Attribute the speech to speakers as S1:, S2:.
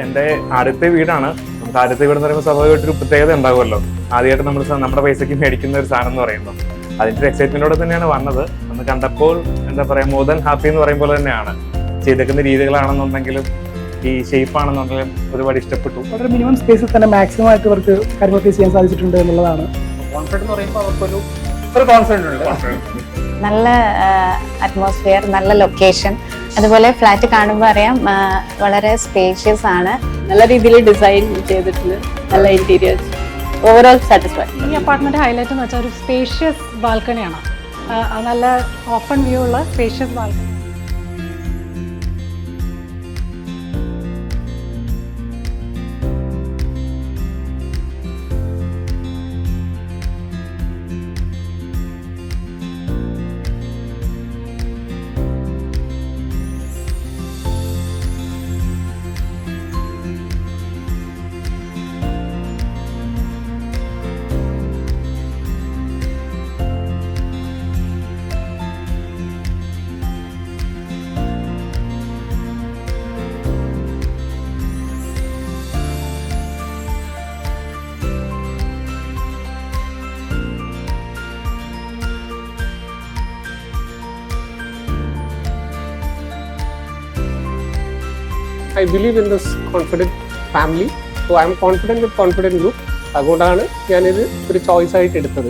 S1: എൻ്റെ ആദ്യത്തെ വീടാണ്. നമുക്ക് ആദ്യത്തെ വീട് എന്ന് പറയുമ്പോൾ സ്വാഭാവികമായിട്ടൊരു പ്രത്യേകത ഉണ്ടാവുമല്ലോ. ആദ്യമായിട്ട് നമ്മൾ നമ്മുടെ പൈസയ്ക്ക് മേടിക്കുന്ന ഒരു സാധനം എന്ന് പറയുമ്പോൾ അതിൻ്റെ ഒരു എക്സൈറ്റ്മെന്റോടെ തന്നെയാണ് വന്നത്. അന്ന് കണ്ടപ്പോൾ എന്താ പറയുക, മോർ ദാൻ ഹാപ്പി എന്ന് പറയുമ്പോൾ തന്നെയാണ്. ചെയ്തേക്കുന്ന രീതികളാണെന്നുണ്ടെങ്കിലും ഈ ഷേപ്പ് ആണെന്നുണ്ടെങ്കിലും ഒരുപാട് ഇഷ്ടപ്പെട്ടു.
S2: വളരെ മിനിമം സ്പേസിൽ തന്നെ മാക്സിമം ആയിട്ട് അവർക്ക് കാര്യങ്ങളൊക്കെ ചെയ്യാൻ സാധിച്ചിട്ടുണ്ട് എന്നുള്ളതാണ്.
S3: കോൺഫിഡൻസ് എന്ന് പറയുമ്പോൾ അവർക്കൊരു കോൺഫിഡൻസ് ഉണ്ട്.
S4: നല്ല അറ്റ്മോസ്ഫിയർ, നല്ല ലൊക്കേഷൻ, അതുപോലെ ഫ്ലാറ്റ് കാണുമ്പോൾ അറിയാം വളരെ സ്പേഷ്യസ് ആണ്.
S5: നല്ല രീതിയിൽ ഡിസൈൻ ചെയ്തിട്ടുണ്ട്, നല്ല ഇന്റീരിയേഴ്സ്, ഓവറോൾ സാറ്റിസ്ഫൈഡ്.
S6: ഈ അപ്പാർട്ട്മെന്റ് ഹൈലൈറ്റ് എന്ന് വെച്ചാൽ ഒരു സ്പേഷ്യസ് ബാൽക്കണിയാണ്. നല്ല ഓപ്പൺ വ്യൂ ഉള്ള spacious balcony.
S3: I believe in this confident family, so I am confident with confident group. അതുകൊണ്ടാണ് ഞാനിത് ഒരു ചോയ്സ് ആയിട്ട് എടുത്തത്.